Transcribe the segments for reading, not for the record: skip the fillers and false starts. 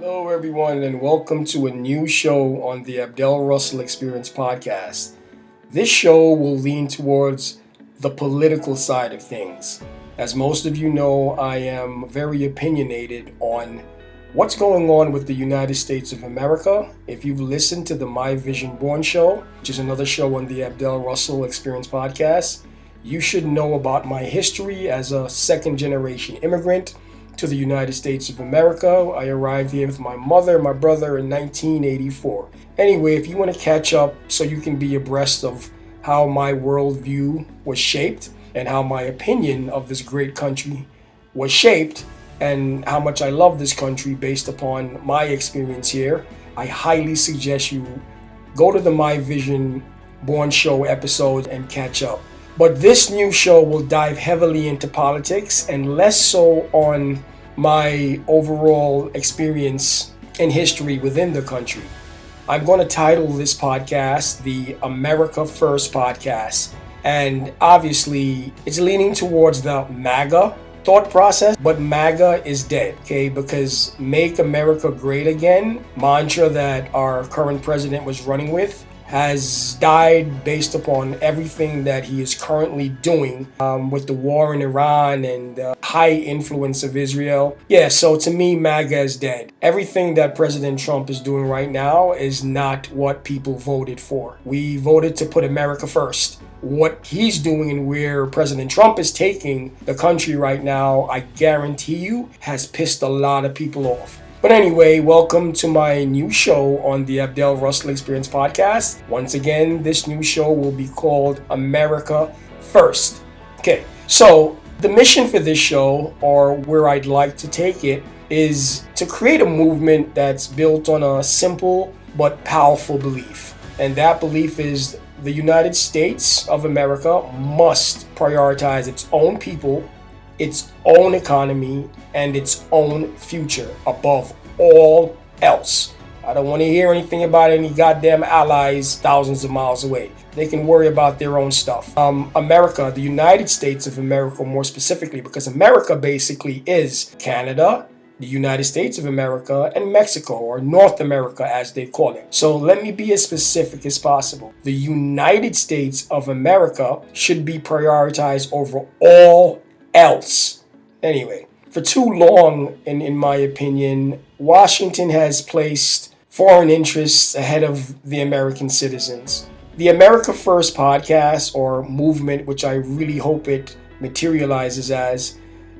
Hello, everyone, and welcome to a new show on the Abdel Russell Experience podcast. This show will lean towards the political side of things. As most of you know, I am very opinionated on what's going on with the United States of America. If you've listened to the My Vision Born show, which is another show on the Abdel Russell Experience podcast, you should know about my history as a second-generation immigrant to the United States of America. I arrived here with my mother and my brother in 1984. Anyway, if you want to catch up so you can be abreast of how my worldview was shaped and how my opinion of this great country was shaped and how much I love this country based upon my experience here, I highly suggest you go to the My Vision Born show episode and catch up. But this new show will dive heavily into politics and less so on my overall experience and history within the country. I'm going to title this podcast the America First podcast. And obviously, it's leaning towards the MAGA thought process, but MAGA is dead, okay? Because Make America Great Again, mantra that our current president was running with, has died based upon everything that he is currently doing with the war in Iran and the high influence of Israel. Yeah, so to me, MAGA is dead. Everything that President Trump is doing right now is not what people voted for. We voted to put America first. What he's doing and where President Trump is taking the country right now, I guarantee you, has pissed a lot of people off. But anyway, welcome to my new show on the Abdel Russell Experience podcast. Once again, this new show will be called America First. Okay, so the mission for this show, or where I'd like to take it, is to create a movement that's built on a simple but powerful belief. And that belief is the United States of America must prioritize its own people, its own economy, and its own future above all else. I don't want to hear anything about any goddamn allies thousands of miles away. They can worry about their own stuff. America, the United States of America more specifically, because America basically is Canada, the United States of America, and Mexico, or North America as they call it. So let me be as specific as possible. The United States of America should be prioritized over all else. Anyway, for too long, in my opinion, Washington has placed foreign interests ahead of the American citizens. The America First podcast or movement, which I really hope it materializes as,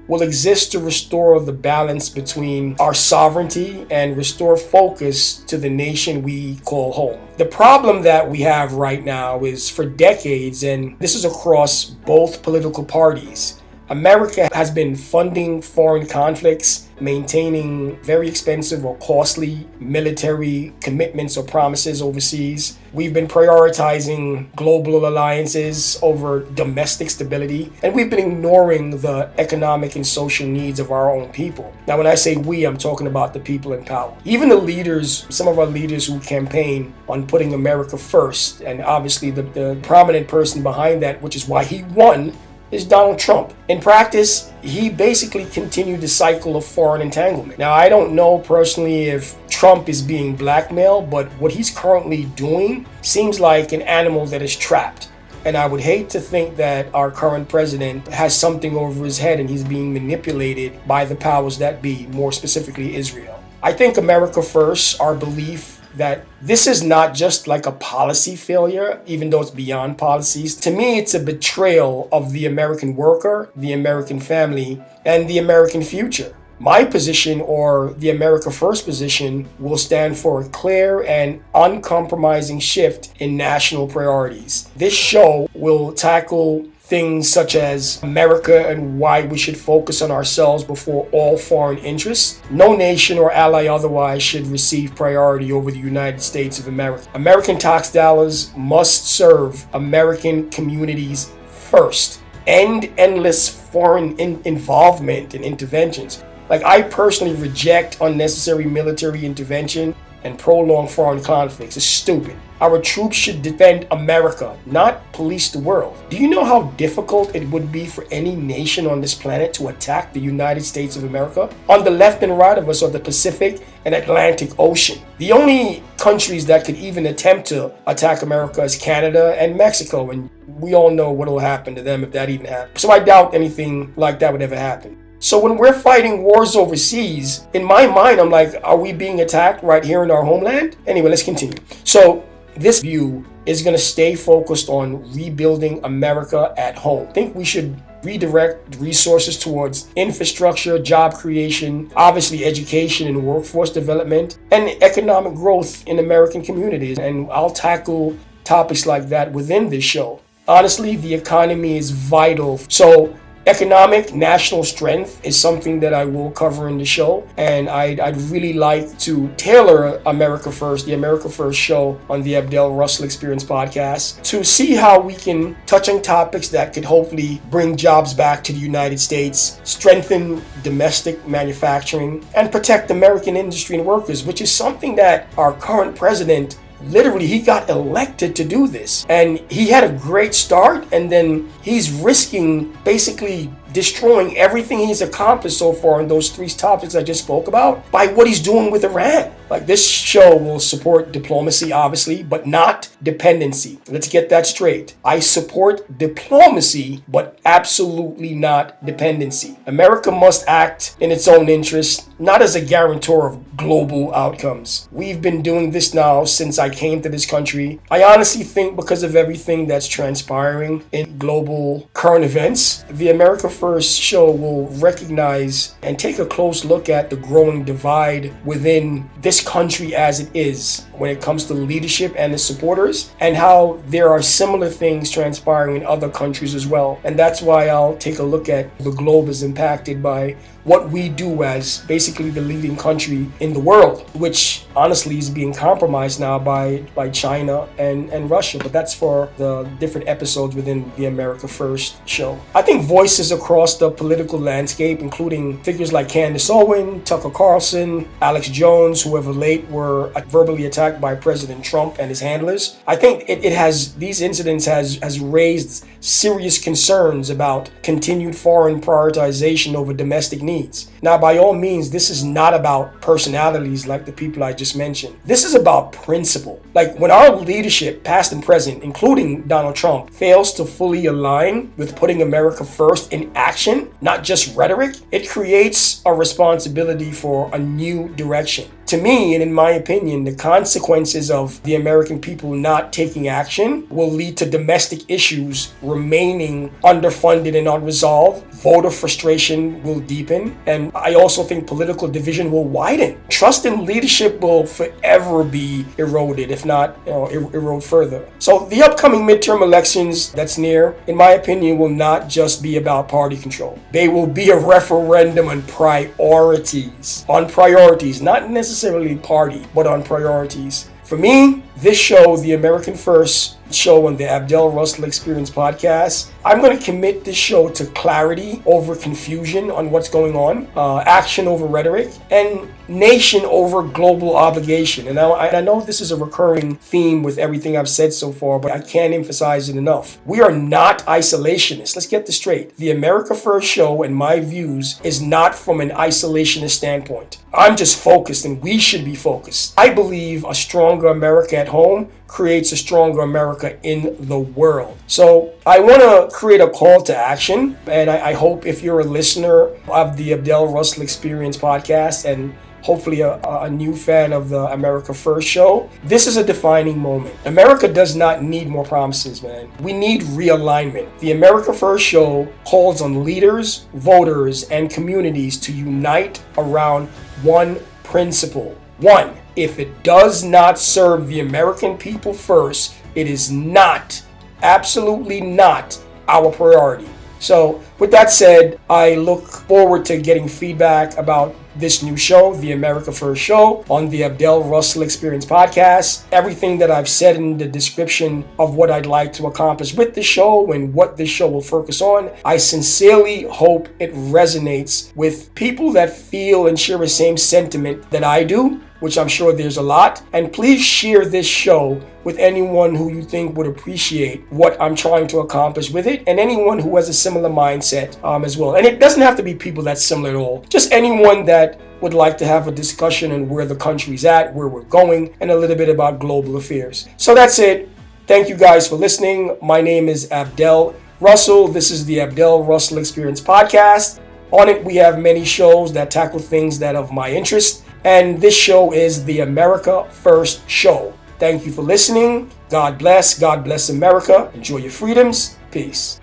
will exist to restore the balance between our sovereignty and restore focus to the nation we call home. The problem that we have right now is for decades, and this is across both political parties, America has been funding foreign conflicts, maintaining very expensive or costly military commitments or promises overseas. We've been prioritizing global alliances over domestic stability, and we've been ignoring the economic and social needs of our own people. Now, when I say we, I'm talking about the people in power. Even the leaders, some of our leaders who campaign on putting America first, and obviously the prominent person behind that, which is why he won, is Donald Trump. In practice, he basically continued the cycle of foreign entanglement. Now, I don't know personally if Trump is being blackmailed, but what he's currently doing seems like an animal that is trapped. And I would hate to think that our current president has something over his head and he's being manipulated by the powers that be, more specifically Israel. I think America First, our belief that this is not just like a policy failure, even though it's beyond policies. To me, it's a betrayal of the American worker, the American family, and the American future. My position, or the America First position, will stand for a clear and uncompromising shift in national priorities. This show will tackle things such as America and why we should focus on ourselves before all foreign interests. No nation or ally otherwise should receive priority over the United States of America. American tax dollars must serve American communities first. End endless foreign involvement and interventions. Like, I personally reject unnecessary military intervention and prolong foreign conflicts is stupid. Our troops should defend America, not police the world. Do you know how difficult it would be for any nation on this planet to attack the United States of America? On the left and right of us are the Pacific and Atlantic Ocean. The only countries that could even attempt to attack America is Canada and Mexico, and we all know what will happen to them if that even happens. So I doubt anything like that would ever happen. So when we're fighting wars overseas, in my mind, I'm like, are we being attacked right here in our homeland? Anyway, let's continue. So this view is going to stay focused on rebuilding America at home. I think we should redirect resources towards infrastructure, job creation, obviously education and workforce development, and economic growth in American communities. And I'll tackle topics like that within this show. Honestly, the economy is vital. So economic national strength is something that I will cover in the show, and I'd really like to tailor America First, the America First show on the Abdel Russell Experience podcast, to see how we can touch on topics that could hopefully bring jobs back to the United States, strengthen domestic manufacturing, and protect American industry and workers, which is something that our current president literally, he got elected to do this, and he had a great start, and then he's risking basically destroying everything he's accomplished so far on those three topics I just spoke about by what he's doing with Iran. Like, this show will support diplomacy, obviously, but not dependency. Let's get that straight. I support diplomacy, but absolutely not dependency. America must act in its own interest, not as a guarantor of global outcomes. We've been doing this now since I came to this country. I honestly think because of everything that's transpiring in global current events, the America First show will recognize and take a close look at the growing divide within this country as it is when it comes to leadership and its supporters, and how there are similar things transpiring in other countries as well. And that's why I'll take a look at the globe is impacted by what we do as basically the leading country in the world, which honestly is being compromised now by China and Russia. But that's for the different episodes within the America First show. I think voices across the political landscape, including figures like Candace, Owens, Tucker Carlson, Alex Jones, whoever late were verbally attacked by President Trump and his handlers. I think these incidents has raised serious concerns about continued foreign prioritization over domestic needs. Now, by all means, this is not about personalities like the people I just mentioned. This is about principle. Like, when our leadership, past and present, including Donald Trump, fails to fully align with putting America first in action, not just rhetoric, it creates a responsibility for a new direction. To me, and in my opinion, the consequences of the American people not taking action will lead to domestic issues remaining underfunded and unresolved. Voter frustration will deepen, and I also think political division will widen. Trust in leadership will forever be eroded, if not erode further. So the upcoming midterm elections that's near, in my opinion, will not just be about party control. They will be a referendum on priorities. Not necessarily party, but on priorities. For me, this show, the American First show on the Abdel Russell Experience podcast, I'm going to commit this show to clarity over confusion on what's going on, action over rhetoric, and nation over global obligation. And I know this is a recurring theme with everything I've said so far, but I can't emphasize it enough. We are not isolationists. Let's get this straight. The America First show, and my views, is not from an isolationist standpoint. I'm just focused, and we should be focused. I believe a stronger America at home creates a stronger America in the world. So I want to create a call to action, and I hope if you're a listener of the Abdel Russell Experience podcast, and hopefully a new fan of the America First show, this is a defining moment. America does not need more promises, man. We need realignment. The America First show calls on leaders, voters, and communities to unite around one principle. One, if it does not serve the American people first, it is not, absolutely not, our priority. So with that said, I look forward to getting feedback about this new show, the America First Show, on the Abdel Russell Experience Podcast. Everything that I've said in the description of what I'd like to accomplish with the show and what this show will focus on, I sincerely hope it resonates with people that feel and share the same sentiment that I do, which I'm sure there's a lot. And please share this show with anyone who you think would appreciate what I'm trying to accomplish with it, and anyone who has a similar mindset as well. And it doesn't have to be people that's similar at all. Just anyone that would like to have a discussion on where the country's at, where we're going, and a little bit about global affairs. So that's it. Thank you guys for listening. My name is Abdel Russell. This is the Abdel Russell Experience Podcast. On it, we have many shows that tackle things that are of my interest. And this show is the America First Show. Thank you for listening. God bless. God bless America. Enjoy your freedoms. Peace.